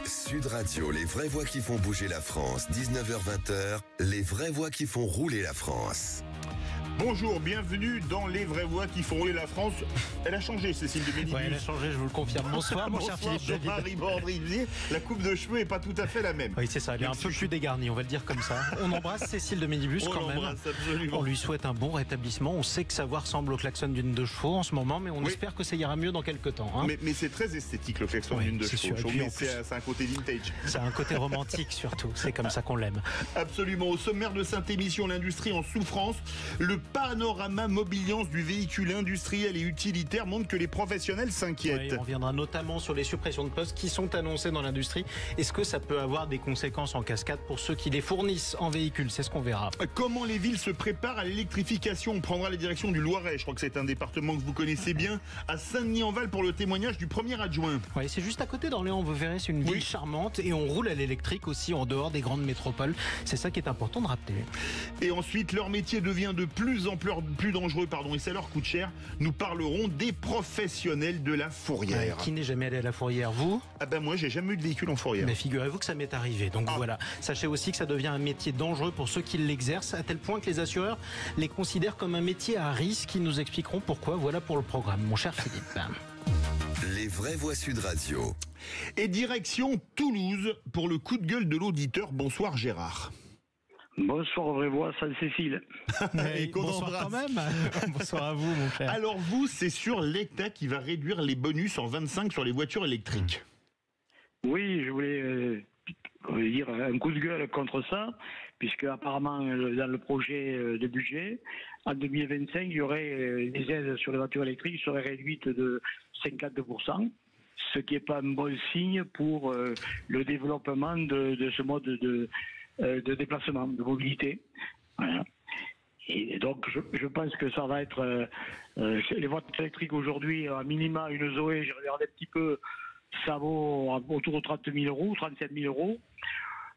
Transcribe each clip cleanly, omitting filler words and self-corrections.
Sud Radio, les vraies voix qui font bouger la France. 19h-20h, les vraies voix qui font rouler la France. Bonjour, bienvenue dans Les Vraies Voix qui font rouler la France. Elle a changé, Cécile de Ménibus. Oui, elle a changé, je vous le confirme. Bonsoir, mon cher Philippe David. La coupe de cheveux n'est pas tout à fait la même. Oui, c'est ça, elle est un peu plus dégarnie, on va le dire comme ça. On embrasse Cécile de Ménibus quand même. Absolument. On lui souhaite un bon rétablissement. On sait que sa voix ressemble au klaxon d'une deux chevaux en ce moment, mais on espère que ça ira mieux dans quelques temps. Hein. Mais c'est très esthétique, le klaxon d'une deux chevaux. Mais c'est un côté vintage. C'est un côté romantique surtout, c'est comme ça qu'on l'aime. Absolument. Au sommaire de cette émission, l'industrie en souffrance, le panorama mobiliance du véhicule industriel et utilitaire montre que les professionnels s'inquiètent. Oui, on reviendra notamment sur les suppressions de postes qui sont annoncées dans l'industrie. Est-ce que ça peut avoir des conséquences en cascade pour ceux qui les fournissent en véhicule? C'est ce qu'on verra. Comment les villes se préparent à l'électrification? On prendra la direction du Loiret, je crois que c'est un département que vous connaissez bien, à Saint-Denis-en-Val pour le témoignage du premier adjoint. Oui, c'est juste à côté d'Orléans, vous verrez, c'est une ville charmante et on roule à l'électrique aussi en dehors des grandes métropoles. C'est ça qui est important de rappeler. Et ensuite, leur métier devient de plus en plus dangereux, et ça leur coûte cher. Nous parlerons des professionnels de la fourrière. Qui n'est jamais allé à la fourrière, vous? Ah ben moi, j'ai jamais eu de véhicule en fourrière. Mais figurez-vous que ça m'est arrivé. Donc voilà, sachez aussi que ça devient un métier dangereux pour ceux qui l'exercent, à tel point que les assureurs les considèrent comme un métier à risque. Ils nous expliqueront pourquoi. Voilà pour le programme, mon cher Philippe. Les vraies voix Sud Radio. Et direction Toulouse pour le coup de gueule de l'auditeur. Bonsoir Gérard. Bonsoir, vraie voix, Sainte-Cécile. Bonsoir quand même. Bonsoir à vous, mon cher. Alors vous, c'est sur l'État qui va réduire les bonus en 25 sur les voitures électriques. Oui, je voulais dire un coup de gueule contre ça, puisque apparemment dans le projet de budget, en 2025, il y aurait des aides sur les voitures électriques qui seraient réduites de 52%. Ce qui n'est pas un bon signe pour le développement de ce mode de déplacement, de mobilité. Voilà. Et donc, je pense que ça va être... les voitures électriques aujourd'hui, à minima, une Zoé, j'ai regardé un petit peu, ça vaut autour de 30 000 euros, 37 000 euros.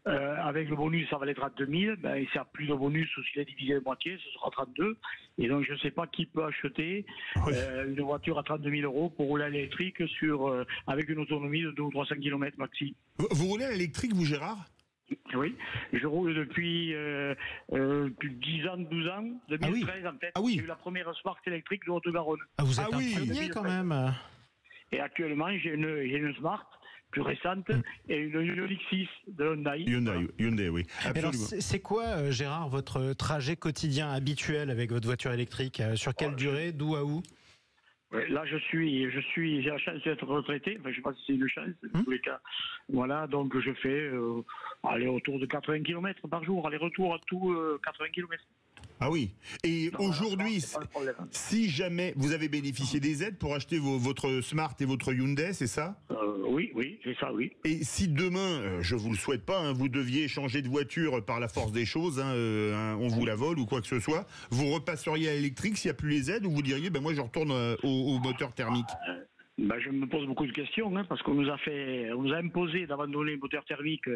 Avec le bonus, ça va aller 32 000. Ben, il sert plus de bonus, s'il est divisé de moitié, ce sera 32. Et donc, je ne sais pas qui peut acheter une voiture à 32 000 euros pour rouler à l'électrique avec une autonomie de 200 ou 300 km maxi. Vous roulez à l'électrique, vous, Gérard? Oui, je roule depuis plus de 10 ans, 12 ans, 2013 en fait. J'ai eu la première Smart électrique de Haute-Garonne. Ah, vous êtes un pionnier quand même. Et actuellement, j'ai une Smart plus récente et une Ioniq 6 de Hyundai. Hyundai, oui. Alors, c'est quoi, Gérard, votre trajet quotidien habituel avec votre voiture électrique? Sur quelle durée, d'où à où? Là, j'ai la chance d'être retraité. Enfin, je ne sais pas si c'est une chance, dans tous les cas. Voilà, donc je fais autour de 80 km par jour, aller-retour à tout 80 km. Ah oui. Et aujourd'hui, si jamais vous avez bénéficié des aides pour acheter votre Smart et votre Hyundai, c'est ça? Oui, c'est ça, oui. Et si demain, je vous le souhaite pas, vous deviez changer de voiture par la force des choses, on vous la vole ou quoi que ce soit, vous repasseriez à l'électrique s'il n'y a plus les aides, ou vous diriez, moi je retourne au moteur thermique? Je me pose beaucoup de questions, parce qu'on nous a imposé d'abandonner les moteurs thermiques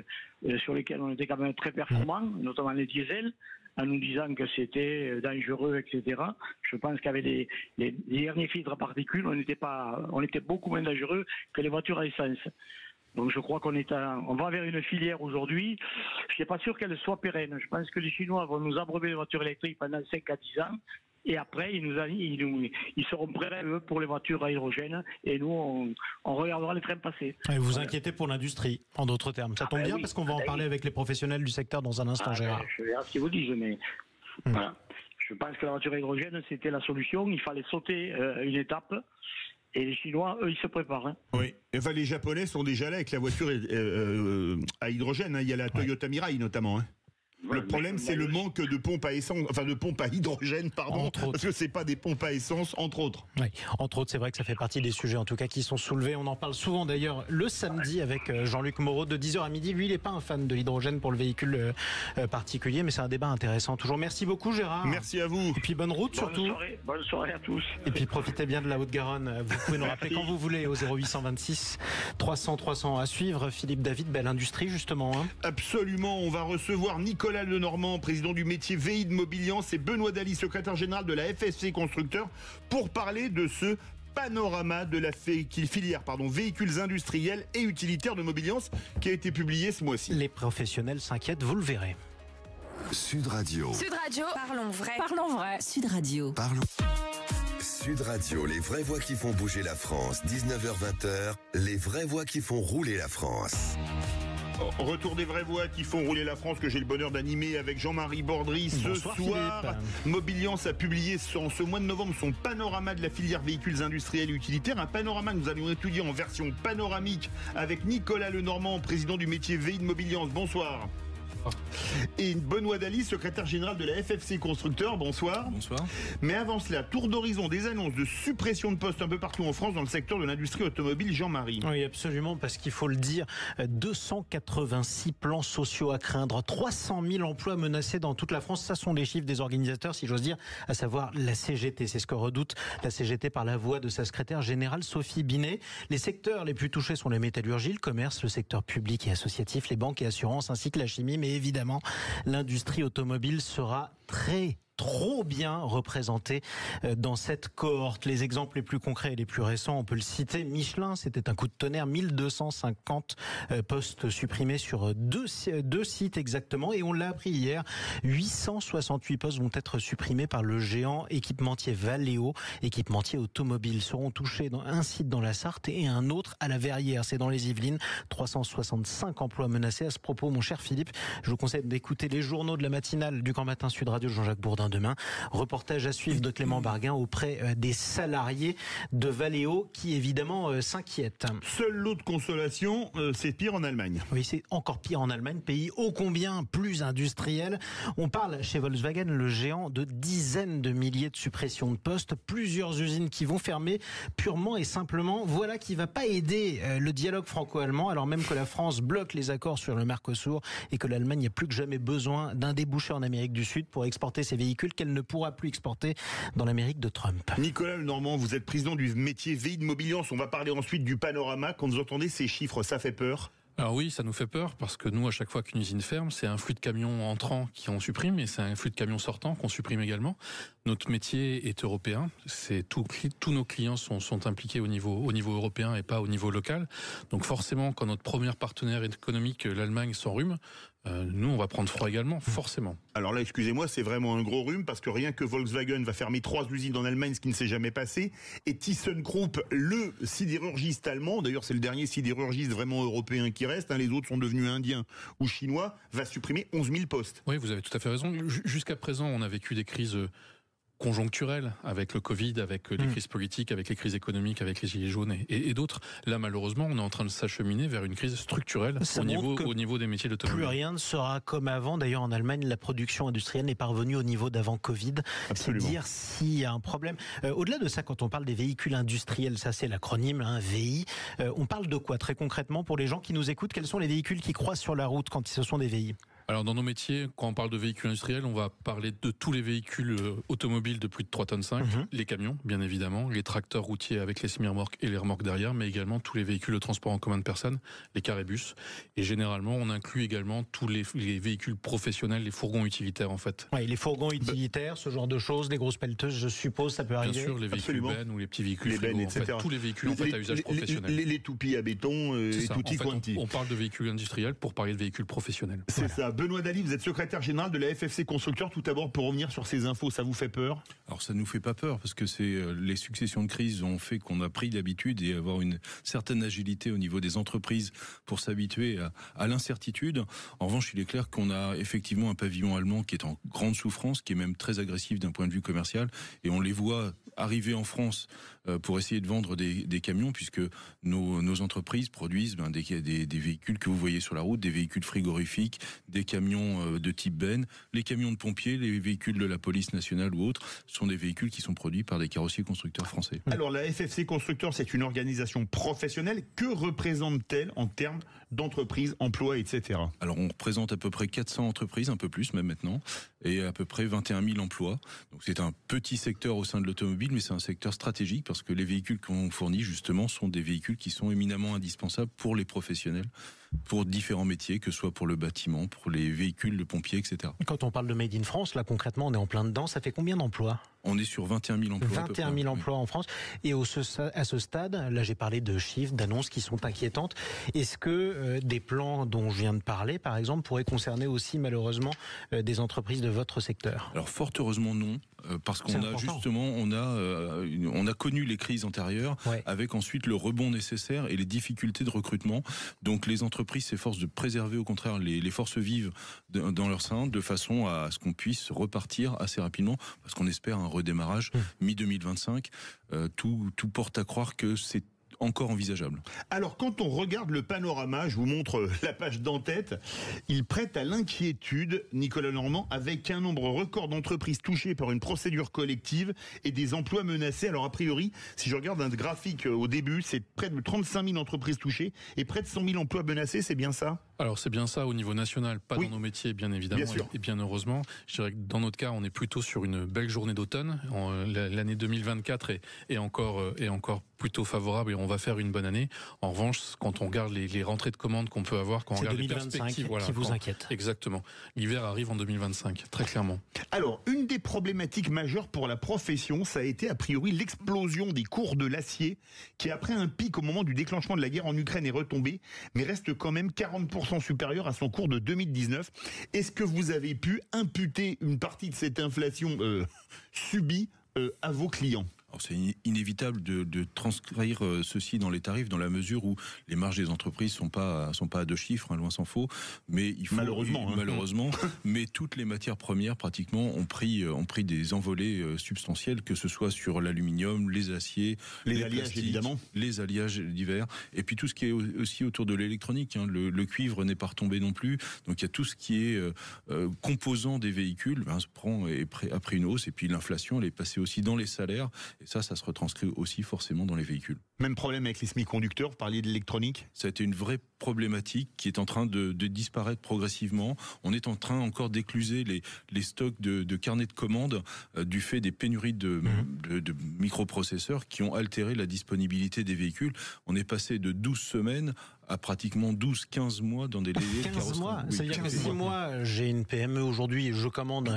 sur lesquels on était quand même très performants, notamment les diesels, en nous disant que c'était dangereux, etc. Je pense qu'avec les derniers filtres à particules, on était beaucoup moins dangereux que les voitures à essence. Donc je crois on va vers une filière aujourd'hui. Je ne suis pas sûr qu'elle soit pérenne. Je pense que les Chinois vont nous abreuver les voitures électriques pendant 5 à 10 ans. Et après, ils seront prêts, eux, pour les voitures à hydrogène. Et nous, on regardera les trains passer. Et vous inquiétez pour l'industrie, en d'autres termes. Ça tombe bien parce qu'on va en parler avec les professionnels du secteur dans un instant, Gérard. Je verrai ce qu'ils vous disent, mais voilà. Je pense que la voiture à hydrogène, c'était la solution. Il fallait sauter une étape. Et les Chinois, eux, ils se préparent. Oui. Enfin, les Japonais sont déjà là avec la voiture à hydrogène. Il y a la Toyota Mirai, notamment. Le problème, c'est le manque de pompes à essence, de pompes à hydrogène, parce que c'est pas des pompes à essence, entre autres. Oui, entre autres, c'est vrai que ça fait partie des sujets, en tout cas, qui sont soulevés. On en parle souvent, d'ailleurs, le samedi avec Jean-Luc Moreau de 10h à midi. Lui, il n'est pas un fan de l'hydrogène pour le véhicule particulier, mais c'est un débat intéressant. Toujours merci beaucoup, Gérard. Merci à vous. Et puis bonne route, surtout. Bonne soirée à tous. Et puis profitez bien de la Haute-Garonne. Vous pouvez nous rappeler quand vous voulez au 0826 300 300 à suivre. Philippe David, belle industrie, justement. Absolument. On va recevoir Nicolas Lenormand, président du métier VI de Mobiliance, et Benoît Daly, secrétaire général de la FSC Constructeur, pour parler de ce panorama de la filière véhicules industriels et utilitaires de Mobiliance qui a été publié ce mois-ci. Les professionnels s'inquiètent, vous le verrez. Sud Radio. Sud Radio, parlons vrai. Parlons vrai. Sud Radio. Sud Radio, les vraies voix qui font bouger la France. 19h-20h, les vraies voix qui font rouler la France. Retour des vraies voix qui font rouler la France que j'ai le bonheur d'animer avec Jean-Marie Bordry ce Bonsoir, soir. Philippe. Mobiliance a publié en ce mois de novembre son panorama de la filière véhicules industriels et utilitaires. Un panorama que nous allons étudier en version panoramique avec Nicolas Lenormand, président du métier VI de Mobiliance. Bonsoir. Et Benoît Daly, secrétaire général de la FFC Constructeurs. Bonsoir. Bonsoir. Mais avant cela, tour d'horizon des annonces de suppression de postes un peu partout en France dans le secteur de l'industrie automobile. Jean-Marie. Oui, absolument, parce qu'il faut le dire, 286 plans sociaux à craindre, 300 000 emplois menacés dans toute la France. Ça sont les chiffres des organisateurs, si j'ose dire, à savoir la CGT. C'est ce que redoute la CGT par la voix de sa secrétaire générale Sophie Binet. Les secteurs les plus touchés sont les métallurgies, le commerce, le secteur public et associatif, les banques et assurances, ainsi que la chimie. Mais évidemment, l'industrie automobile sera trop bien représenté dans cette cohorte. Les exemples les plus concrets et les plus récents, on peut le citer. Michelin, c'était un coup de tonnerre, 1250 postes supprimés sur deux sites exactement. Et on l'a appris hier, 868 postes vont être supprimés par le géant équipementier Valeo. Équipementier automobile seront touchés dans un site dans la Sarthe et un autre à la Verrière. C'est dans les Yvelines. 365 emplois menacés. À ce propos, mon cher Philippe, je vous conseille d'écouter les journaux de la matinale du Grand Matin Sud Radio, Jean-Jacques Bourdin demain. Reportage à suivre de Clément Barguin auprès des salariés de Valeo qui évidemment s'inquiètent. Seule lot de consolation, c'est pire en Allemagne. Oui, c'est encore pire en Allemagne, pays ô combien plus industriel. On parle chez Volkswagen, le géant, de dizaines de milliers de suppressions de postes, plusieurs usines qui vont fermer purement et simplement. Voilà qui va pas aider le dialogue franco-allemand, alors même que la France bloque les accords sur le Mercosur et que l'Allemagne a plus que jamais besoin d'un débouché en Amérique du Sud pour exporter ses véhicules qu'elle ne pourra plus exporter dans l'Amérique de Trump. Nicolas Lenormand, vous êtes président du métier VI de Mobiliance. On va parler ensuite du panorama. Quand vous entendez ces chiffres, ça fait peur? Alors oui, ça nous fait peur parce que nous, à chaque fois qu'une usine ferme, c'est un flux de camions entrants qu'on supprime et c'est un flux de camions sortants qu'on supprime également. Notre métier est européen. Tous nos clients sont impliqués au niveau européen et pas au niveau local. Donc forcément, quand notre premier partenaire économique, l'Allemagne, s'enrhume, nous, on va prendre froid également, forcément. Alors là, excusez-moi, c'est vraiment un gros rhume parce que rien que Volkswagen va fermer 3 usines en Allemagne, ce qui ne s'est jamais passé. Et ThyssenKrupp, le sidérurgiste allemand, d'ailleurs c'est le dernier sidérurgiste vraiment européen qui reste, les autres sont devenus indiens ou chinois, va supprimer 11 000 postes. Oui, vous avez tout à fait raison. Jusqu'à présent, on a vécu des crises conjoncturelle avec le Covid, avec les crises politiques, avec les crises économiques, avec les gilets jaunes et d'autres. Là, malheureusement, on est en train de s'acheminer vers une crise structurelle au niveau des métiers de l'automobile. Plus rien ne sera comme avant. D'ailleurs, en Allemagne, la production industrielle n'est pas revenue au niveau d'avant Covid. Absolument. C'est dire s'il y a un problème. Au-delà de ça, quand on parle des véhicules industriels, ça c'est l'acronyme, VI, on parle de quoi très concrètement pour les gens qui nous écoutent? Quels sont les véhicules qui croisent sur la route quand ce sont des VI? Alors dans nos métiers, quand on parle de véhicules industriels, on va parler de tous les véhicules automobiles de plus de 3,5 tonnes, les camions bien évidemment, les tracteurs routiers avec les semi-remorques et les remorques derrière, mais également tous les véhicules de transport en commun de personnes, les cars et bus. Et généralement, on inclut également tous les véhicules professionnels, les fourgons utilitaires en fait. Oui, les fourgons utilitaires, ce genre de choses, les grosses pelleteuses, je suppose, ça peut arriver. Bien sûr, les véhicules bennes ou les petits véhicules les bennes, etc. En fait, tous les véhicules en fait, à usage professionnel. Les toupies à béton et tutti quanti. On parle de véhicules industriels pour parler de véhicules professionnels. C'est ça. Benoît Daly, vous êtes secrétaire général de la FFC Constructeurs. Tout d'abord, pour revenir sur ces infos, ça vous fait peur? Alors ça nous fait pas peur parce que les successions de crises ont fait qu'on a pris l'habitude et avoir une certaine agilité au niveau des entreprises pour s'habituer à l'incertitude. En revanche, il est clair qu'on a effectivement un pavillon allemand qui est en grande souffrance, qui est même très agressif d'un point de vue commercial, et on les voit arriver en France pour essayer de vendre des camions, puisque nos entreprises produisent des véhicules que vous voyez sur la route, des véhicules frigorifiques, des camions de type bennes, les camions de pompiers, les véhicules de la police nationale ou autres, sont des véhicules qui sont produits par des carrossiers constructeurs français. Alors la FFC Constructeurs, c'est une organisation professionnelle. Que représente-t-elle en termes d'entreprises, emploi, etc. Alors on représente à peu près 400 entreprises, un peu plus même maintenant, et à peu près 21 000 emplois. Donc c'est un petit secteur au sein de l'automobile, automobile, mais c'est un secteur stratégique parce que les véhicules qu'on fournit, justement, sont des véhicules qui sont éminemment indispensables pour les professionnels, pour différents métiers, que ce soit pour le bâtiment, pour les véhicules, le pompier, etc. Quand on parle de Made in France, là concrètement, on est en plein dedans. Ça fait combien d'emplois ? On est sur 21 000 emplois. 21 000 emplois en France. Et à ce stade, là j'ai parlé de chiffres, d'annonces qui sont inquiétantes. Est-ce que des plans dont je viens de parler, par exemple, pourraient concerner aussi malheureusement des entreprises de votre secteur ? Alors fort heureusement non, parce qu'on a justement, on a connu les crises antérieures, avec ensuite le rebond nécessaire et les difficultés de recrutement. Donc les entreprises s'efforcent de préserver au contraire les forces vives dans leur sein, de façon à ce qu'on puisse repartir assez rapidement, parce qu'on espère un redémarrage mi-2025. Tout porte à croire que c'est encore envisageable. Alors, quand on regarde le panorama, je vous montre la page d'en-tête, il prête à l'inquiétude, Nicolas Normand, avec un nombre record d'entreprises touchées par une procédure collective et des emplois menacés. Alors, a priori, si je regarde un graphique au début, c'est près de 35 000 entreprises touchées et près de 100 000 emplois menacés, c'est bien ça ? Alors, c'est bien ça au niveau national, pas dans nos métiers, bien évidemment, et bien heureusement. Je dirais que dans notre cas, on est plutôt sur une belle journée d'automne. L'année 2024 est encore plutôt favorable et on va faire une bonne année. En revanche, quand on regarde les rentrées de commandes qu'on peut avoir, quand on regarde les perspectives, qui vous inquiète. Exactement. L'hiver arrive en 2025, très clairement. Alors, une des problématiques majeures pour la profession, ça a été a priori l'explosion des cours de l'acier, qui après un pic au moment du déclenchement de la guerre en Ukraine est retombé, mais reste quand même 40% supérieur à son cours de 2019. Est-ce que vous avez pu imputer une partie de cette inflation subie à vos clients ? C'est inévitable de transcrire ceci dans les tarifs, dans la mesure où les marges des entreprises sont pas à deux chiffres, loin s'en faut. Mais il faut malheureusement, mais toutes les matières premières pratiquement ont pris des envolées substantielles, que ce soit sur l'aluminium, les aciers, les alliages évidemment, les alliages divers, et puis tout ce qui est aussi autour de l'électronique. Le cuivre n'est pas retombé non plus. Donc il y a tout ce qui est composant des véhicules, a pris une hausse, et puis l'inflation elle est passée aussi dans les salaires. Et ça se retranscrit aussi forcément dans les véhicules. Même problème avec les semi-conducteurs, vous parliez de l'électronique ? Ça a été une vraie problématique qui est en train de disparaître progressivement. On est en train encore d'écluser les stocks de carnets de commandes du fait des pénuries de microprocesseurs qui ont altéré la disponibilité des véhicules. On est passé de 12 semaines à pratiquement 12-15 mois dans des délais 15 mois, ça veut dire que si moi j'ai une PME aujourd'hui et je commande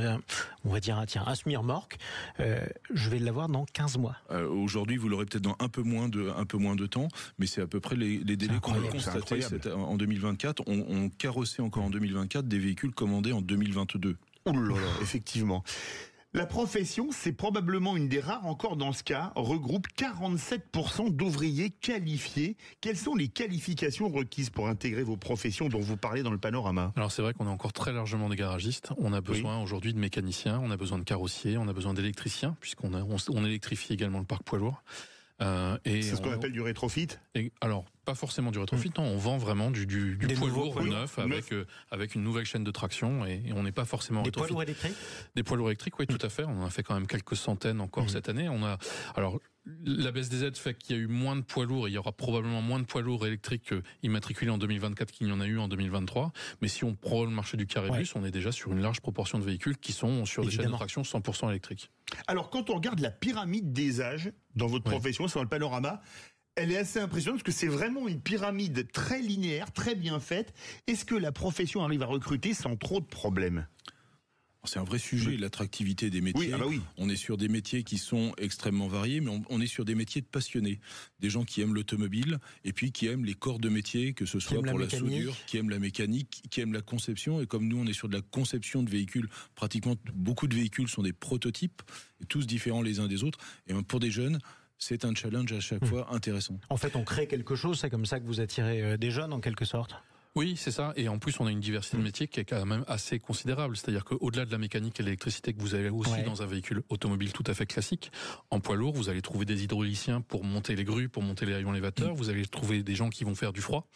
on va dire un semi-remorque, je vais l'avoir dans 15 mois. Aujourd'hui vous l'aurez peut-être dans un peu moins de temps, mais c'est à peu près les délais qu'on a constatés en 2024. On carrossait encore en 2024 des véhicules commandés en 2022. Ouh là là, effectivement. La profession, c'est probablement une des rares encore dans ce cas, regroupe 47% d'ouvriers qualifiés. Quelles sont les qualifications requises pour intégrer vos professions dont vous parlez dans le panorama ? Alors c'est vrai qu'on a encore très largement des garagistes. On a besoin aujourd'hui de mécaniciens, on a besoin de carrossiers, on a besoin d'électriciens, puisqu'on électrifie également le parc poids lourd. C'est ce qu'on appelle du rétrofit ? Alors, pas forcément du rétrofit, on vend vraiment du poids lourd neuf avec une nouvelle chaîne de traction et on n'est pas forcément rétrofit. Des poids lourds électriques ? Des poids lourds électriques, oui, tout à fait. On en a fait quand même quelques centaines encore cette année. La baisse des aides fait qu'il y a eu moins de poids lourds et il y aura probablement moins de poids lourds électriques immatriculés en 2024 qu'il y en a eu en 2023. Mais si on prend le marché du carré-bus, on est déjà sur une large proportion de véhicules qui sont sur des chaînes de traction 100% électriques. Alors, quand on regarde la pyramide des âges dans votre profession, sur le panorama, elle est assez impressionnante parce que c'est vraiment une pyramide très linéaire, très bien faite. Est-ce que la profession arrive à recruter sans trop de problèmes ? C'est un vrai sujet, l'attractivité des métiers. On est sur des métiers qui sont extrêmement variés, mais on est sur des métiers de passionnés. Des gens qui aiment l'automobile et puis qui aiment les corps de métier, que ce soit pour la soudure, qui aiment la mécanique, qui aiment la conception. Et comme nous, on est sur de la conception de véhicules, pratiquement beaucoup de véhicules sont des prototypes, tous différents les uns des autres. Et pour des jeunes, c'est un challenge à chaque fois intéressant. En fait, on crée quelque chose, c'est comme ça que vous attirez des jeunes en quelque sorte ? Oui, c'est ça. Et en plus, on a une diversité de métiers qui est quand même assez considérable. C'est-à-dire qu'au-delà de la mécanique et de l'électricité que vous avez aussi dans un véhicule automobile tout à fait classique, en poids lourd, vous allez trouver des hydrauliciens pour monter les grues, pour monter les rayons élévateurs. Vous allez trouver des gens qui vont faire du froid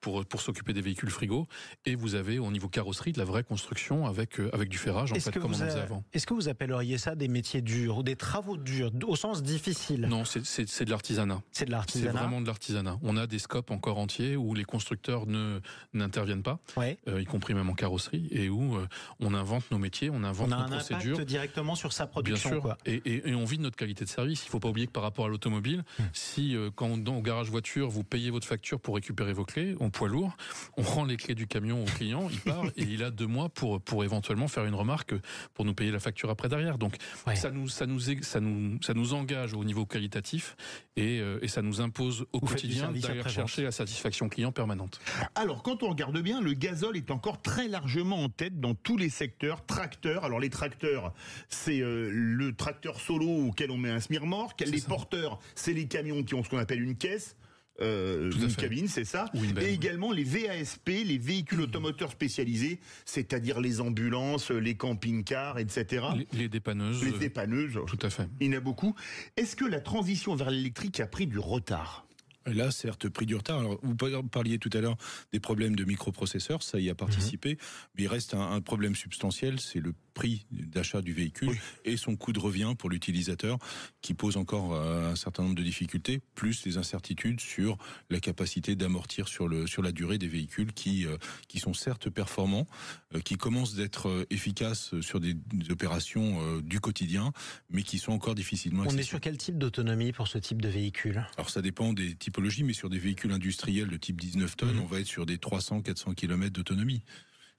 pour s'occuper des véhicules frigo. Et vous avez, au niveau carrosserie, de la vraie construction avec du ferrage, comme on faisait avant. Est-ce que vous appelleriez ça des métiers durs ou des travaux durs, au sens difficile ? Non, c'est de l'artisanat. C'est de l'artisanat. C'est vraiment de l'artisanat. On a des scopes encore entiers où les constructeurs n'interviennent pas, y compris même en carrosserie, et où on invente nos métiers, on invente nos procédures. On a un impact directement sur sa production. Bien sûr, et on vit de notre qualité de service. Il ne faut pas oublier que par rapport à l'automobile, si quand au garage voiture, vous payez votre facture pour récupérer vos clés, en poids lourd, on rend les clés du camion au client, il part et il a 2 mois pour éventuellement faire une remarque pour nous payer la facture après derrière. Donc ça nous engage au niveau qualitatif et ça nous impose au quotidien d'aller chercher la satisfaction client permanente. Alors quand on regarde bien, le gazole est encore très largement en tête dans tous les secteurs. Tracteurs, alors les tracteurs, c'est le tracteur solo auquel on met un semi-remorque. Les porteurs, c'est les camions qui ont ce qu'on appelle une caisse. Une cabine, c'est ça. Et également les VASP, les véhicules automoteurs spécialisés, c'est-à-dire les ambulances, les camping-cars, etc. Les dépanneuses. Les dépanneuses. Tout à fait. Il y en a beaucoup. Est-ce que la transition vers l'électrique a pris du retard ? Là, certes, pris du retard. Alors, vous parliez tout à l'heure des problèmes de microprocesseurs, ça y a participé, mais il reste un problème substantiel, c'est le prix d'achat du véhicule et son coût de revient pour l'utilisateur qui pose encore un certain nombre de difficultés, plus les incertitudes sur la capacité d'amortir sur la durée des véhicules qui sont certes performants, qui commencent d'être efficaces sur des opérations du quotidien, mais qui sont encore difficilement accessibles. On est sur quel type d'autonomie pour ce type de véhicule ? Alors ça dépend des typologies, mais sur des véhicules industriels de type 19 tonnes, on va être sur des 300-400 km d'autonomie.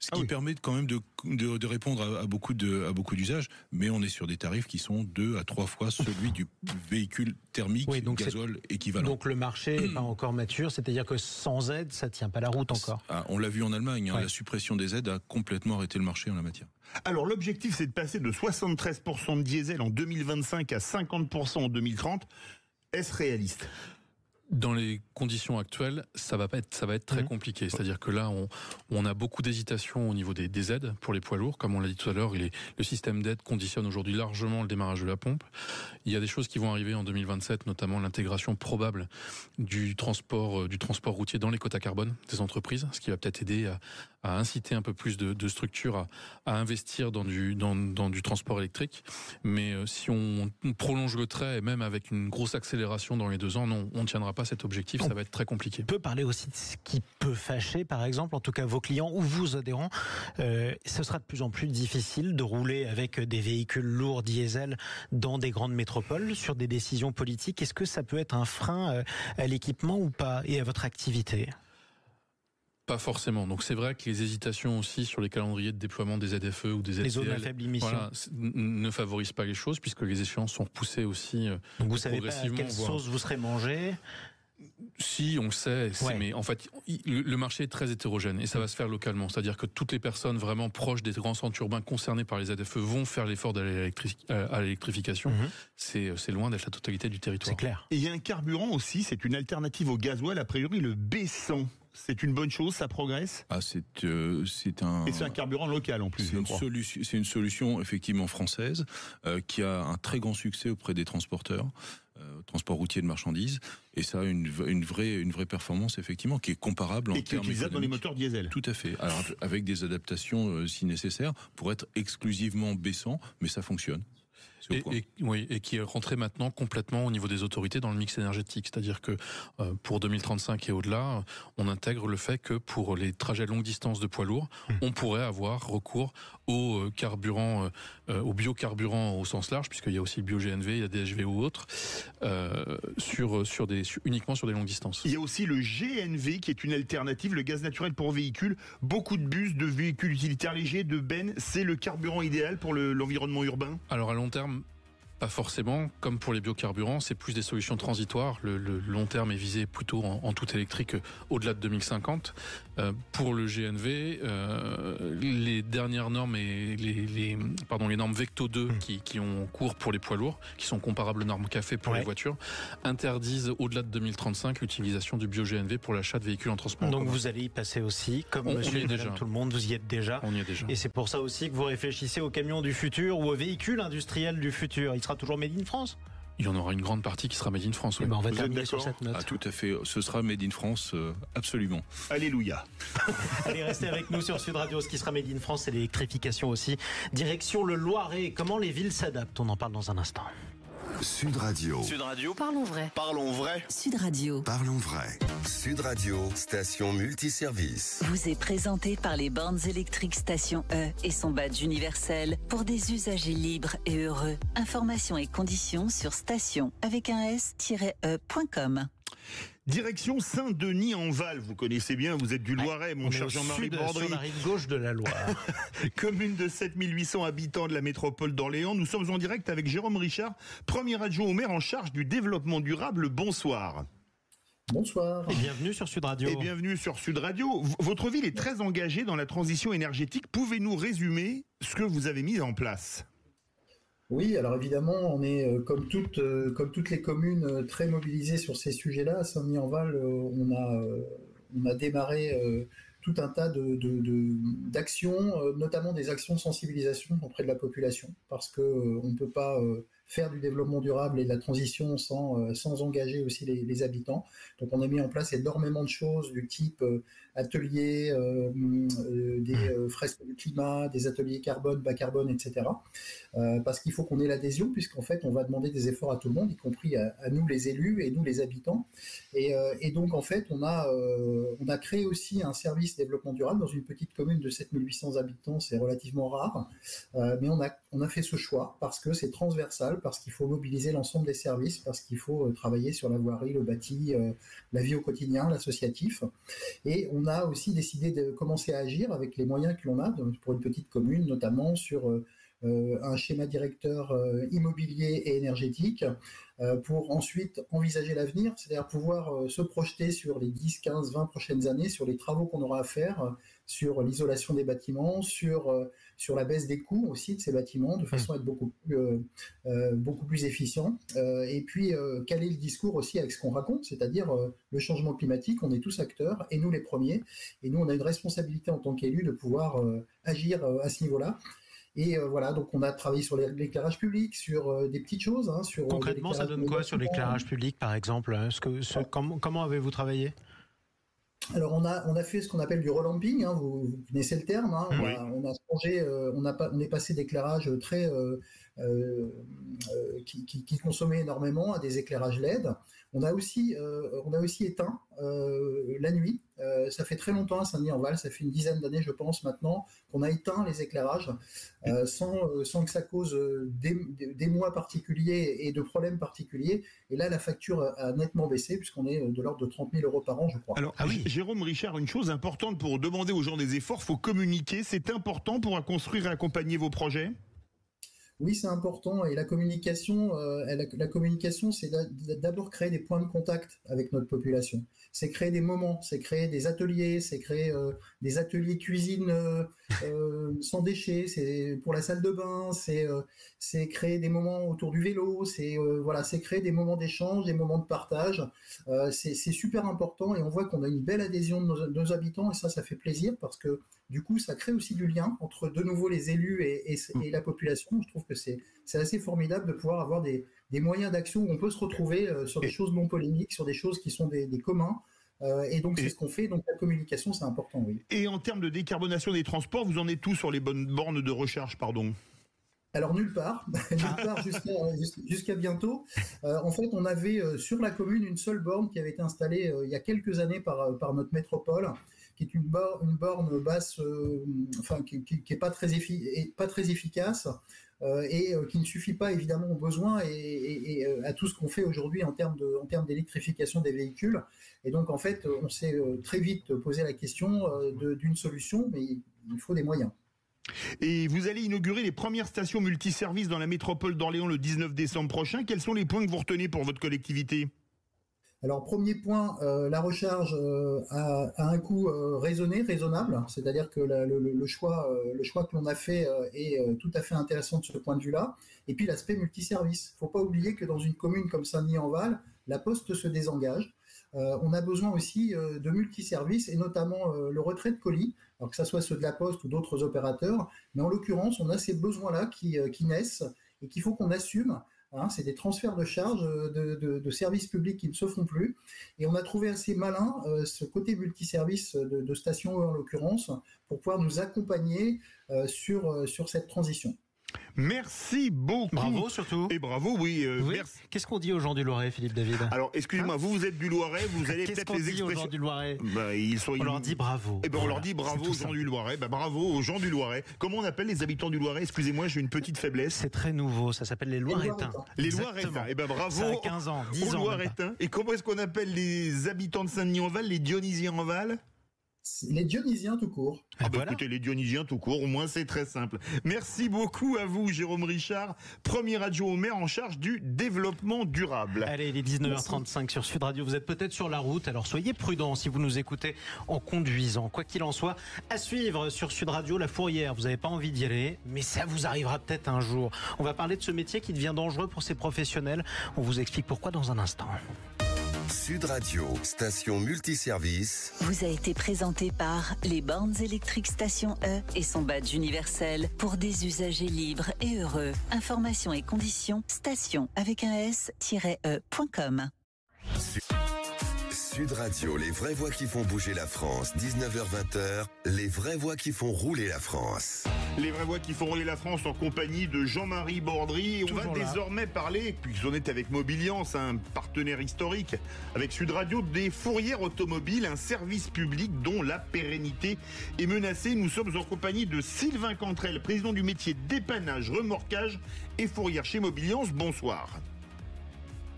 Ce qui permet quand même de répondre à beaucoup d'usages, mais on est sur des tarifs qui sont 2 à 3 fois celui du véhicule thermique gazole équivalent. Donc le marché n'est pas encore mature, c'est-à-dire que sans aide, ça ne tient pas la route encore. On l'a vu en Allemagne, la suppression des aides a complètement arrêté le marché en la matière. Alors l'objectif, c'est de passer de 73% de diesel en 2025 à 50% en 2030. Est-ce réaliste ? Dans les conditions actuelles, ça va être très compliqué. C'est-à-dire que là, on a beaucoup d'hésitations au niveau des aides pour les poids lourds. Comme on l'a dit tout à l'heure, le système d'aide conditionne aujourd'hui largement le démarrage de la pompe. Il y a des choses qui vont arriver en 2027, notamment l'intégration probable du transport routier dans les quotas carbone des entreprises, ce qui va peut-être aider à inciter un peu plus de structures à investir dans du transport électrique. Mais si on prolonge le trait, et même avec une grosse accélération dans les 2 ans, non, on ne tiendra pas cet objectif, ça va être très compliqué. On peut parler aussi de ce qui peut fâcher, par exemple, en tout cas vos clients ou vos adhérents. Ce sera de plus en plus difficile de rouler avec des véhicules lourds diesel dans des grandes métropoles sur des décisions politiques. Est-ce que ça peut être un frein à l'équipement ou pas et à votre activité ? Pas forcément. Donc c'est vrai que les hésitations aussi sur les calendriers de déploiement des ZFE ou des ZCL, les zones à faible émission, ne favorisent pas les choses puisque les échéances sont repoussées aussi. Donc vous savez pas à quelle sauce vous serez mangé ? Si, on le sait, mais en fait, le marché est très hétérogène et ça va se faire localement. C'est-à-dire que toutes les personnes vraiment proches des grands centres urbains concernés par les ZFE vont faire l'effort d'aller à l'électrification. C'est loin d'être la totalité du territoire. C'est clair. Et il y a un carburant aussi, c'est une alternative au gasoil, a priori le B100. C'est une bonne chose, ça progresse ? C'est un... Et c'est un carburant local en plus, c'est une solution effectivement française qui a un très grand succès auprès des transporteurs. Transport routier de marchandises, et ça a une vraie performance effectivement qui est comparable en termes et qui est utilisable dans les moteurs diesel. Tout à fait. Alors avec des adaptations si nécessaire pour être exclusivement B100, mais ça fonctionne. Et qui est rentré maintenant complètement au niveau des autorités dans le mix énergétique. C'est-à-dire que pour 2035 et au-delà, on intègre le fait que pour les trajets longue distance de poids lourds, on pourrait avoir recours au carburant, au biocarburant au sens large, puisqu'il y a aussi le bio-GNV, il y a des DHV ou autres, uniquement sur des longues distances. Il y a aussi le GNV qui est une alternative, le gaz naturel pour véhicules. Beaucoup de bus, de véhicules utilitaires légers, de bennes, c'est le carburant idéal pour l'environnement urbain ? Alors à long terme, pas forcément, comme pour les biocarburants, c'est plus des solutions transitoires. Le long terme est visé plutôt en tout électrique au-delà de 2050. Pour le GNV, les dernières normes et les normes Vecto 2 qui ont cours pour les poids lourds, qui sont comparables aux normes CAFE pour les voitures, interdisent au-delà de 2035 l'utilisation du bio-GNV pour l'achat de véhicules en transport. Donc vous allez y passer aussi, comme monsieur et madame tout le monde, vous y êtes déjà. On y est déjà. Et c'est pour ça aussi que vous réfléchissez aux camions du futur ou aux véhicules industriels du futur. Il sera toujours made in France ? Il y en aura une grande partie qui sera made in France. Oui. On va terminer sur cette note. Tout à fait, ce sera made in France, absolument. Alléluia. Allez, restez avec nous sur Sud Radio. Ce qui sera made in France, c'est l'électrification aussi. Direction le Loiret. Comment les villes s'adaptent ? On en parle dans un instant. Sud Radio. Sud Radio. Parlons vrai. Parlons vrai. Sud Radio. Parlons vrai. Sud Radio, station multiservice. Vous est présenté par les bornes électriques Station E et son badge universel pour des usagers libres et heureux. Informations et conditions sur station avec un s-e.com. Direction Saint-Denis-en-Val, vous connaissez bien, vous êtes du Loiret, mon cher Jean-Marie Bordry. Sur la rive gauche de la Loire. Commune de 7800 habitants de la métropole d'Orléans. Nous sommes en direct avec Jérôme Richard, premier adjoint au maire en charge du développement durable. Bonsoir. Bonsoir. Et bienvenue sur Sud Radio. Et bienvenue sur Sud Radio. Votre ville est très engagée dans la transition énergétique. Pouvez-nous résumer ce que vous avez mis en place ? Oui, alors évidemment, on est comme toutes les communes très mobilisées sur ces sujets-là. À Saint-Denis-en-Val, on a démarré tout un tas d'actions, notamment des actions de sensibilisation auprès de la population, parce que on ne peut pas faire du développement durable et de la transition sans engager aussi les habitants. Donc on a mis en place énormément de choses du type ateliers, des fresques du climat, des ateliers carbone, bas carbone, etc. Parce qu'il faut qu'on ait l'adhésion, puisqu'en fait on va demander des efforts à tout le monde, y compris à nous les élus et nous les habitants. Et donc en fait on a créé aussi un service développement durable dans une petite commune de 7800 habitants, c'est relativement rare, mais on a fait ce choix parce que c'est transversal, parce qu'il faut mobiliser l'ensemble des services, parce qu'il faut travailler sur la voirie, le bâti, la vie au quotidien, l'associatif. Et on a aussi décidé de commencer à agir avec les moyens que l'on a pour une petite commune, notamment sur un schéma directeur immobilier et énergétique, pour ensuite envisager l'avenir, c'est-à-dire pouvoir se projeter sur les 10, 15, 20 prochaines années, sur les travaux qu'on aura à faire, sur l'isolation des bâtiments, sur la baisse des coûts aussi de ces bâtiments, de façon à être beaucoup plus efficient. Et puis, caler le discours aussi avec ce qu'on raconte, c'est-à-dire le changement climatique, on est tous acteurs, et nous les premiers. Et nous, on a une responsabilité en tant qu'élus de pouvoir agir à ce niveau-là. Et voilà, donc on a travaillé sur l'éclairage public, sur des petites choses. Concrètement, ça donne quoi sur l'éclairage public, par exemple ? Comment avez-vous travaillé ? Alors on a fait ce qu'on appelle du relamping, vous connaissez le terme. Oui. On a changé, on est passé d'éclairage très qui consommait énormément à des éclairages LED. On a aussi éteint la nuit. Ça fait très longtemps à Saint-Denis-en-Val, ça fait une dizaine d'années, je pense maintenant, qu'on a éteint les éclairages sans que ça cause des mois particuliers et de problèmes particuliers. Et là, la facture a nettement baissé puisqu'on est de l'ordre de 30 000 € par an, je crois. Alors, Jérôme Richard, une chose importante pour demander aux gens des efforts, il faut communiquer. C'est important pour construire et accompagner vos projets ? Oui, c'est important. Et la communication, c'est d'abord créer des points de contact avec notre population. C'est créer des moments, c'est créer des ateliers, c'est créer des ateliers cuisine sans déchets, c'est pour la salle de bain, c'est créer des moments autour du vélo, c'est créer des moments d'échange, des moments de partage. C'est super important et on voit qu'on a une belle adhésion de nos habitants et ça fait plaisir parce que du coup, ça crée aussi du lien entre de nouveau les élus et la population. Je trouve que c'est assez formidable de pouvoir avoir des moyens d'action où on peut se retrouver sur des choses non polémiques, sur des choses qui sont des communs. Et donc, c'est ce qu'on fait. Donc, la communication, c'est important, oui. Et en termes de décarbonation des transports, vous en êtes où sur les bonnes bornes de recharge, pardon ? Alors, nulle part jusqu'à bientôt. En fait, on avait sur la commune une seule borne qui avait été installée il y a quelques années par notre métropole, qui est une borne basse, qui est pas très efficace et qui ne suffit pas évidemment aux besoins et à tout ce qu'on fait aujourd'hui en termes d'électrification des véhicules. Et donc en fait, on s'est très vite posé la question d'une solution, mais il faut des moyens. Et vous allez inaugurer les premières stations multiservices dans la métropole d'Orléans le 19 décembre prochain. Quels sont les points que vous retenez pour votre collectivité ? Alors, premier point, la recharge a un coût raisonnable, c'est-à-dire que le choix que l'on a fait est tout à fait intéressant de ce point de vue-là. Et puis, l'aspect multiservice. Il ne faut pas oublier que dans une commune comme Saint-Denis-en-Val, la Poste se désengage. On a besoin aussi de multiservices et notamment le retrait de colis, alors que ça soit ceux de la Poste ou d'autres opérateurs. Mais en l'occurrence, on a ces besoins-là qui naissent et qu'il faut qu'on assume. C'est des transferts de charges de services publics qui ne se font plus. Et on a trouvé assez malin ce côté multiservice de Station E en l'occurrence pour pouvoir nous accompagner sur cette transition. Merci beaucoup. Bravo surtout. Et bravo, oui. Merci. Qu'est-ce qu'on dit aux gens du Loiret, Philippe David? Alors, excusez-moi, vous êtes du Loiret, vous allez peut-être les expressions. Qu'est-ce qu'on dit aux gens du Loiret? On leur dit bravo. On leur dit bravo aux gens du Loiret. Bravo aux gens du Loiret. Comment on appelle les habitants du Loiret? Excusez-moi, j'ai une petite faiblesse. C'est très nouveau, ça s'appelle les Loiretains. Les Loiretains. Bravo. Ça a 15 ans, 10 aux ans. Loiretains. Et comment est-ce qu'on appelle les habitants de Saint-Denis-en-Val, les Dionysiens-en-Val? Les Dionysiens tout court. Voilà. Écoutez, les Dionysiens tout court, au moins c'est très simple. Merci beaucoup à vous, Jérôme Richard, premier adjoint au maire en charge du développement durable. Allez, il est 19h35 sur Sud Radio. Vous êtes peut-être sur la route, alors soyez prudents si vous nous écoutez en conduisant. Quoi qu'il en soit, à suivre sur Sud Radio, la Fourrière. Vous n'avez pas envie d'y aller, mais ça vous arrivera peut-être un jour. On va parler de ce métier qui devient dangereux pour ces professionnels. On vous explique pourquoi dans un instant. Sud Radio, station multiservice. Vous a été présenté par les bornes électriques Station E et son badge universel pour des usagers libres et heureux. Informations et conditions, station avec un s-e.com. Sud Radio, les vraies voix qui font bouger la France. 19h-20h, les vraies voix qui font rouler la France. Les vraies voix qui font rouler la France en compagnie de Jean-Marie Bordry. On va désormais parler, puisqu'on est avec Mobiliance, un partenaire historique, avec Sud Radio, des fourrières automobiles, un service public dont la pérennité est menacée. Nous sommes en compagnie de Sylvain Cantrel, président du métier dépannage, remorquage et fourrière chez Mobiliance. Bonsoir.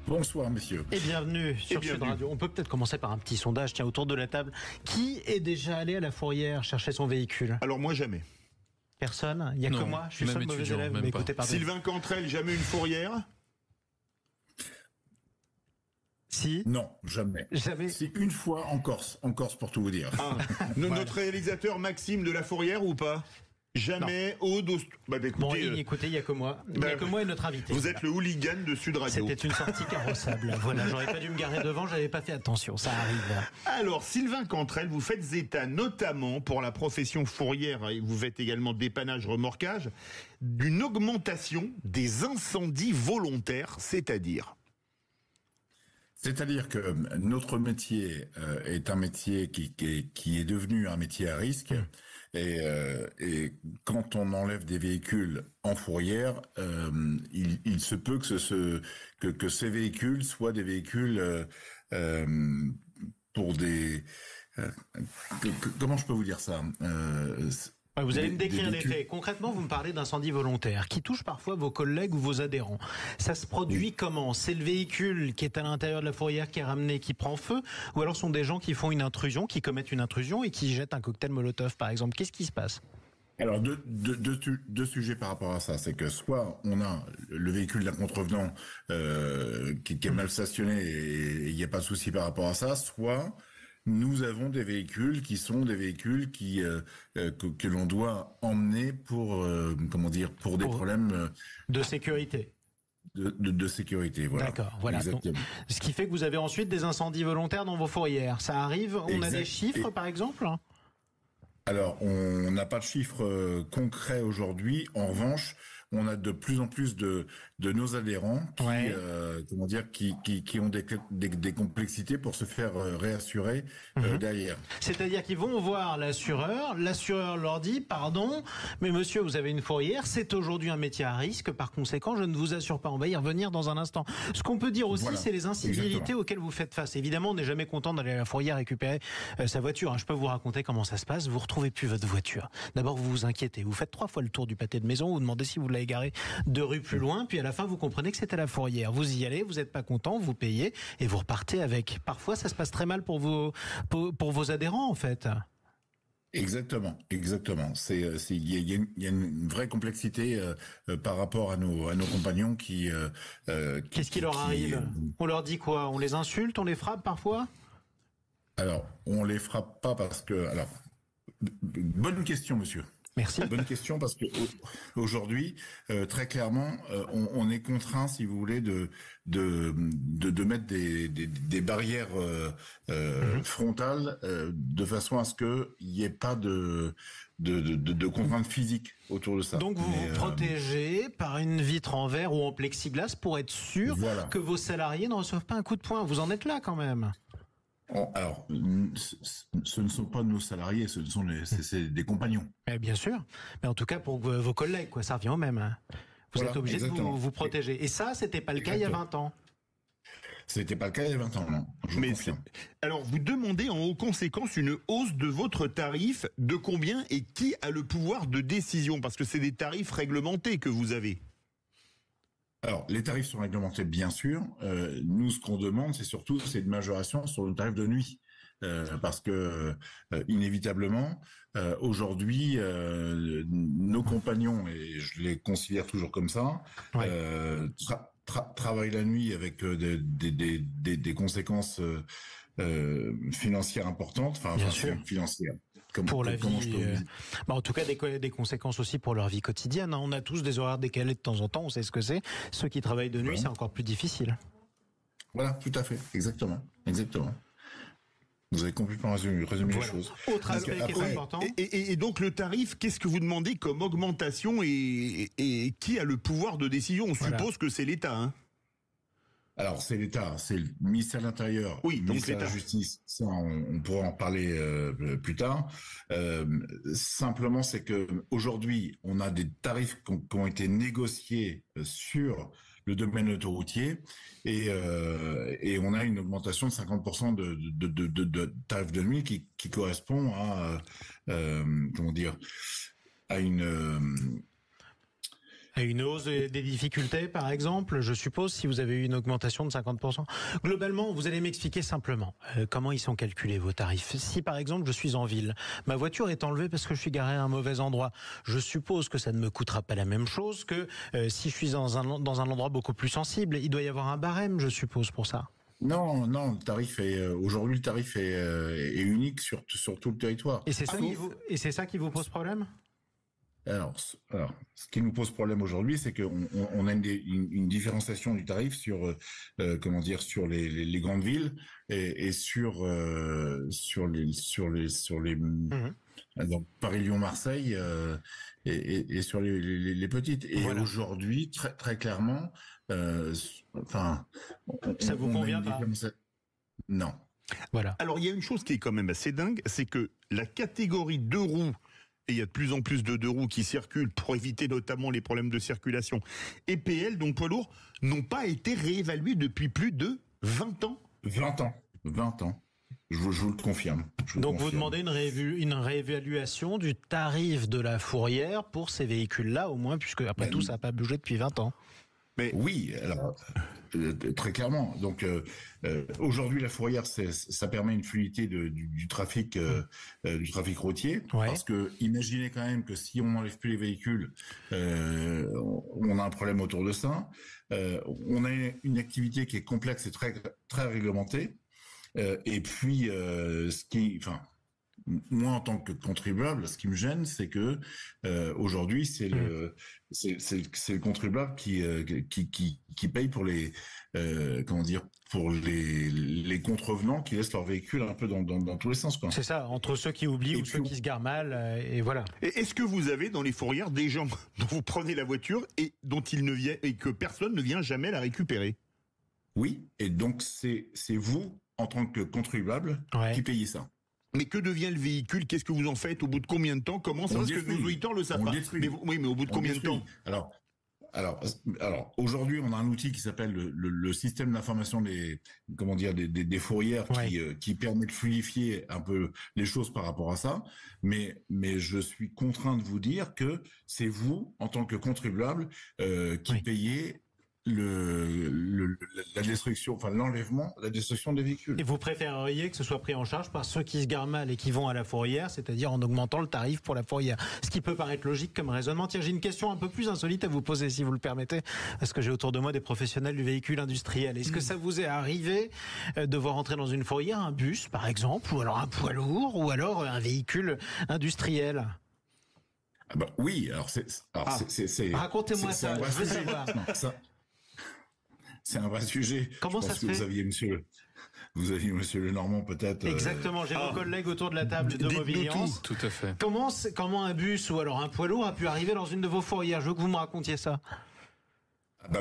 Bonsoir, messieurs. Et bienvenue sur Sud Radio. On peut peut-être commencer par un petit sondage, tiens, autour de la table. Qui est déjà allé à la fourrière chercher son véhicule? Alors moi, jamais. Personne? Il n'y a que moi? Je suis le seul mauvais élève, mais écoutez, pardon. Sylvain Cantrel, jamais une fourrière? Si? Non, jamais. Jamais. Si, une fois en Corse pour tout vous dire. Ah. Notre réalisateur Maxime de la Fourrière ou pas? Jamais, Aude. Écoutez, il n'y a que moi. Il n'y a que moi et notre invité. Vous êtes le hooligan de Sud Radio. C'était une sortie carrossable. Voilà, j'aurais pas dû me garer devant, j'avais pas fait attention, ça arrive. Alors, Sylvain Cantrel, vous faites état, notamment pour la profession fourrière, et vous faites également dépannage, remorquage, d'une augmentation des incendies volontaires, c'est-à-dire que notre métier est un métier qui est devenu un métier à risque. Et quand on enlève des véhicules en fourrière, il se peut que ces véhicules soient des véhicules pour des... comment je peux vous dire ça Vous allez me décrire les faits. Concrètement, vous me parlez d'incendie volontaire qui touche parfois vos collègues ou vos adhérents. Ça se produit comment? C'est le véhicule qui est à l'intérieur de la fourrière qui est ramené, qui prend feu? Ou alors sont des gens qui font une intrusion, qui commettent une intrusion et qui jettent un cocktail Molotov, par exemple? Qu'est-ce qui se passe? Alors, deux sujets par rapport à ça. C'est que soit on a le véhicule d'un contrevenant qui est mal stationné et il n'y a pas de souci par rapport à ça, soit... Nous avons des véhicules qui sont des véhicules que l'on doit emmener pour des problèmes de sécurité. De sécurité, voilà. D'accord, voilà. Donc, ce qui fait que vous avez ensuite des incendies volontaires dans vos fourrières. Ça arrive, on a des chiffres par exemple? Alors, on n'a pas de chiffres concrets aujourd'hui. En revanche, on a de plus en plus de nos adhérents qui ont des complexités pour se faire réassurer derrière. C'est-à-dire qu'ils vont voir l'assureur leur dit « Pardon, mais monsieur, vous avez une fourrière, c'est aujourd'hui un métier à risque, par conséquent, je ne vous assure pas. » On va y revenir dans un instant. Ce qu'on peut dire aussi, c'est les incivilités auxquelles vous faites face. Évidemment, on n'est jamais content d'aller à la fourrière récupérer sa voiture. Je peux vous raconter comment ça se passe. Vous ne retrouvez plus votre voiture. D'abord, vous vous inquiétez. Vous faites 3 fois le tour du pâté de maison, vous demandez si vous l'avez garé 2 rues plus loin, puis à la fin, vous comprenez que c'était la fourrière. Vous y allez, vous n'êtes pas content, vous payez et vous repartez avec. Parfois, ça se passe très mal pour vos adhérents, en fait. Exactement. Il y a une vraie complexité par rapport à nos compagnons qui. Qu'est-ce qui leur arrive? On leur dit quoi? On les insulte? On les frappe parfois? Alors, on les frappe pas parce que. Alors, bonne question, monsieur. Merci. Bonne question parce que aujourd'hui, très clairement, on est contraint, si vous voulez, de mettre des barrières frontales de façon à ce que il n'y ait pas de contraintes physiques autour de ça. Donc vous vous protégez par une vitre en verre ou en plexiglas pour être sûr que vos salariés ne reçoivent pas un coup de poing. Vous en êtes là quand même. Alors, ce ne sont pas nos salariés, c'est des compagnons. Bien sûr, mais en tout cas pour vos collègues, quoi, ça revient au même. Hein. Vous êtes obligé de vous protéger. Et ça, c'était pas le cas il y a 20 ans. C'était pas le cas il y a 20 ans, non. Alors, vous demandez en conséquence une hausse de votre tarif de combien et qui a le pouvoir de décision? Parce que c'est des tarifs réglementés que vous avez. Alors, les tarifs sont réglementés, bien sûr. Nous, ce qu'on demande, c'est une majoration sur le tarif de nuit. Parce que, inévitablement, aujourd'hui, nos compagnons, et je les considère toujours comme ça, travaillent la nuit avec des conséquences financières importantes, financières. Pour la vie, en tout cas des conséquences aussi pour leur vie quotidienne. On a tous des horaires décalés de temps en temps, on sait ce que c'est. Ceux qui travaillent de nuit, c'est encore plus difficile. Voilà, tout à fait, exactement. Vous avez complètement résumé les choses. Autre aspect qui est important. Et donc le tarif, qu'est-ce que vous demandez comme augmentation et qui a le pouvoir de décision? On suppose que c'est l'État, hein. Alors, c'est l'État, c'est le ministère de l'Intérieur, le ministère de la Justice, ça on pourra en parler plus tard. Simplement, c'est que aujourd'hui, on a des tarifs qui ont été négociés sur le domaine autoroutier et on a une augmentation de 50% de tarifs de nuit qui correspond à à une hausse des difficultés, par exemple, je suppose, si vous avez eu une augmentation de 50%. Globalement, vous allez m'expliquer simplement comment ils sont calculés, vos tarifs. Si, par exemple, je suis en ville, ma voiture est enlevée parce que je suis garé à un mauvais endroit, je suppose que ça ne me coûtera pas la même chose que si je suis dans un endroit beaucoup plus sensible. Il doit y avoir un barème, je suppose, pour ça. Non, le tarif aujourd'hui, le tarif est unique sur tout le territoire. Et c'est ça qui vous pose problème ? Alors, ce qui nous pose problème aujourd'hui, c'est qu'on a une différenciation du tarif sur les grandes villes et sur les donc Paris, Lyon, Marseille et sur les petites. Et voilà. Aujourd'hui, très très clairement, ça vous convient pas? Non. Voilà. Alors il y a une chose qui est quand même assez dingue, c'est que la catégorie 2 roues, et il y a de plus en plus de 2 roues qui circulent pour éviter notamment les problèmes de circulation, et PL, donc poids lourds, n'ont pas été réévalués depuis plus de 20 ans. 20 ans. Je vous le confirme. Vous demandez une réévaluation du tarif de la fourrière pour ces véhicules-là, au moins, puisque après tout, ça n'a pas bougé depuis 20 ans. Mais oui, alors très clairement. Donc aujourd'hui, la fourrière, ça permet une fluidité du trafic routier, parce que imaginez quand même que si on n'enlève plus les véhicules, on a un problème autour de ça. On a une activité qui est complexe et très très réglementée. Et puis moi, en tant que contribuable, ce qui me gêne, c'est que aujourd'hui, c'est le contribuable qui paye pour les contrevenants qui laissent leur véhicule un peu dans tous les sens, quoi. C'est ça, entre ceux qui oublient ou ceux qui se garent mal, et voilà. Et est-ce que vous avez dans les fourrières des gens dont vous prenez la voiture et que personne ne vient jamais la récupérer? Oui, et donc c'est vous, en tant que contribuable, qui payez ça. Mais que devient le véhicule? Qu'est-ce que vous en faites? Au bout de combien de temps? Comment ça? Parce que nos auditeurs le savent pas. Mais au bout de combien de temps? Alors, aujourd'hui, on a un outil qui s'appelle le système d'information des fourrières qui permet de fluidifier un peu les choses par rapport à ça. Mais je suis contraint de vous dire que c'est vous, en tant que contribuable, qui payez la destruction, l'enlèvement, la destruction des véhicules. Et vous préféreriez que ce soit pris en charge par ceux qui se garent mal et qui vont à la fourrière, c'est-à-dire en augmentant le tarif pour la fourrière. Ce qui peut paraître logique comme raisonnement. Tiens, j'ai une question un peu plus insolite à vous poser, si vous le permettez, parce que j'ai autour de moi des professionnels du véhicule industriel. Est-ce que ça vous est arrivé de voir entrer dans une fourrière un bus, par exemple, ou alors un poids lourd, ou alors un véhicule industriel? Oui, racontez-moi ça, je veux savoir. C'est un vrai sujet. Comment ça se fait? Vous aviez monsieur Lenormand peut-être. Exactement, j'ai vos collègues autour de la table de Mobiliance. Tout à fait. Comment un bus ou alors un poids lourd a pu arriver dans une de vos fourrières? Je veux que vous me racontiez ça.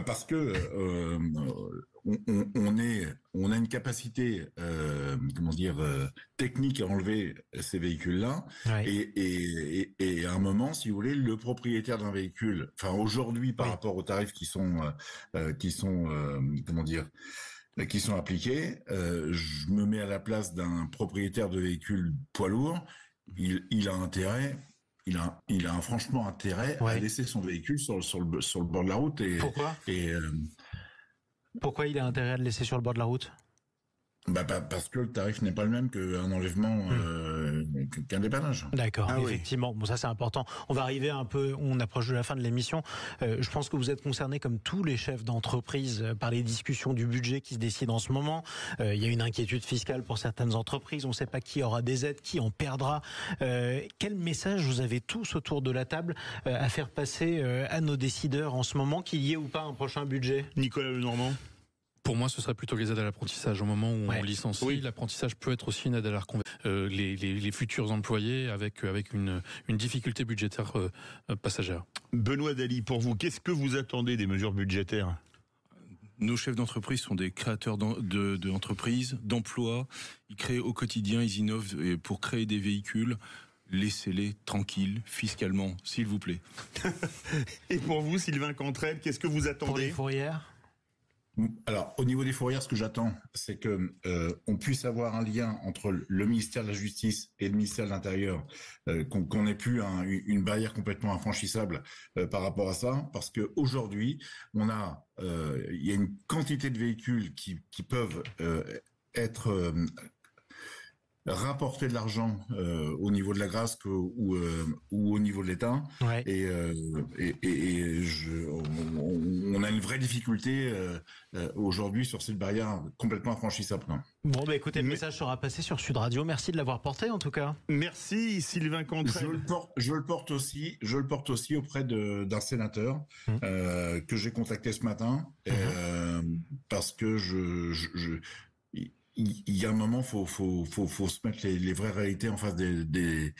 Parce que on a une capacité technique à enlever ces véhicules-là, et à un moment, si vous voulez, le propriétaire d'un véhicule, enfin aujourd'hui par rapport aux tarifs qui sont appliqués, je me mets à la place d'un propriétaire de véhicule poids lourd, il a intérêt. Il a franchement intérêt à laisser son véhicule sur le bord de la route. Pourquoi Pourquoi il a intérêt à le laisser sur le bord de la route ? Parce que le tarif n'est pas le même qu'un enlèvement, qu'un dépannage. D'accord, effectivement. Bon, ça c'est important. On va arriver on approche de la fin de l'émission. Je pense que vous êtes concernés comme tous les chefs d'entreprise par les discussions du budget qui se décident en ce moment. Il y a une inquiétude fiscale pour certaines entreprises. On ne sait pas qui aura des aides, qui en perdra. Quel message vous avez tous autour de la table à faire passer à nos décideurs en ce moment, qu'il y ait ou pas un prochain budget ? Nicolas Lenormand. Pour moi, ce serait plutôt les aides à l'apprentissage. Au moment où on licencie, l'apprentissage peut être aussi une aide à la reconversion. Les futurs employés avec une difficulté budgétaire passagère. Benoît Daly, pour vous, qu'est-ce que vous attendez des mesures budgétaires ? Nos chefs d'entreprise sont des créateurs d'entreprises, d'emplois. Ils créent au quotidien, ils innovent pour créer des véhicules. Laissez-les tranquilles, fiscalement, s'il vous plaît. Et pour vous, Sylvain Cantrel, qu'est-ce que vous attendez ? Pour les fourrières ? Alors, au niveau des fourrières, ce que j'attends, c'est que on puisse avoir un lien entre le ministère de la Justice et le ministère de l'Intérieur, qu'on n'ait plus une barrière complètement infranchissable par rapport à ça, parce que aujourd'hui, il y a une quantité de véhicules qui peuvent être rapporter de l'argent au niveau de la Grasc ou au niveau de l'État, on a une vraie difficulté aujourd'hui sur cette barrière complètement infranchissable. Bon, écoutez, le message sera passé sur Sud Radio. Merci de l'avoir porté, en tout cas. Merci, Sylvain Cantrel. Je le porte aussi auprès d'un sénateur que j'ai contacté ce matin, parce que il y a un moment, faut se mettre les vraies réalités en face des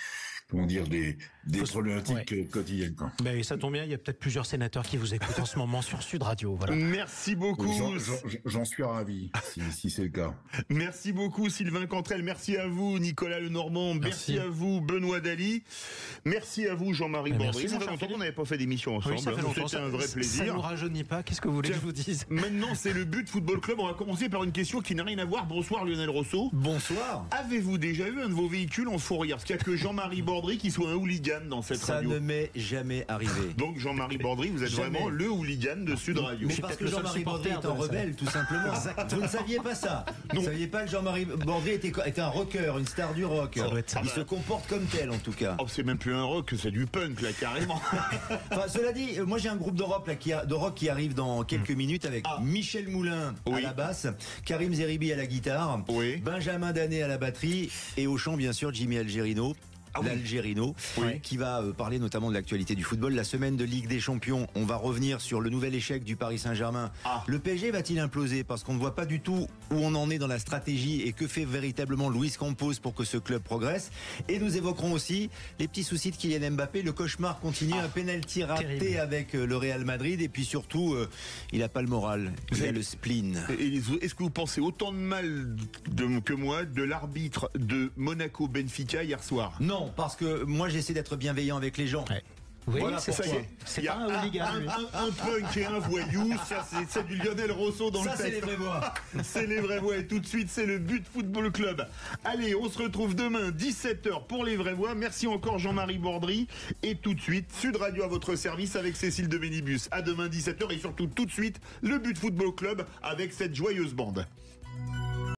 problématiques quotidiennes, quoi. Ça tombe bien, il y a peut-être plusieurs sénateurs qui vous écoutent en ce moment sur Sud Radio. Voilà. Merci beaucoup. J'en suis ravi, si c'est le cas. Merci beaucoup, Sylvain Cantrel. Merci à vous, Nicolas Lenormand. Merci à vous, Benoît Daly. Merci à vous, Jean-Marie Bordry. Ça fait longtemps qu'on n'avait pas fait d'émission ensemble. Oui, ça fait longtemps. C'était un vrai plaisir. Ça ne nous rajeunit pas. Qu'est-ce que vous voulez que je vous dise ? Maintenant, c'est le But Football Club. On va commencer par une question qui n'a rien à voir. Bonsoir, Lionel Rousseau. Bonsoir. Avez-vous déjà eu un de vos véhicules en fourrière ? Parce qu'il n'y a que Jean-Marie Bordry qui soit un hooligan dans cette radio. Ça ne m'est jamais arrivé. Donc Jean-Marie Bordry, vous êtes vraiment le hooligan de Sud Radio. Mais parce que Jean-Marie Bordry est un rebelle, tout simplement. Vous ne saviez pas ça. Vous ne saviez pas que Jean-Marie Bordry était un rocker, une star du rock. Il se comporte comme tel, en tout cas. Oh, c'est même plus un rock, c'est du punk, là, carrément. Cela dit, moi j'ai un groupe de rock qui arrive dans quelques minutes avec Michel Moulin à la basse, Karim Zeribi à la guitare, Benjamin Danet à la batterie et au chant, bien sûr, Jimmy Algerino. L'Algérino, qui va parler notamment de l'actualité du football. La semaine de Ligue des Champions, on va revenir sur le nouvel échec du Paris Saint-Germain. Le PSG va-t-il imploser ? Parce qu'on ne voit pas du tout où on en est dans la stratégie et que fait véritablement Luis Campos pour que ce club progresse. Et nous évoquerons aussi les petits soucis de Kylian Mbappé. Le cauchemar continue, un penalty raté avec le Real Madrid. Et puis surtout, il n'a pas le moral, il a le spleen. Est-ce que vous pensez autant de mal que moi de l'arbitre de Monaco-Benfica hier soir ? Non, parce que moi j'essaie d'être bienveillant avec les gens. Oui, voilà, c'est ça. Il y a un punk et un voyou, ça c'est du Lionel Rousseau dans le texte. Ça c'est les vraies voix. C'est les vraies voix et tout de suite c'est le But Football Club. Allez, on se retrouve demain 17h pour les vraies voix. Merci encore Jean-Marie Bordry et tout de suite Sud Radio à votre service avec Cécile de Bénibus. À demain 17h et surtout tout de suite le But Football Club avec cette joyeuse bande.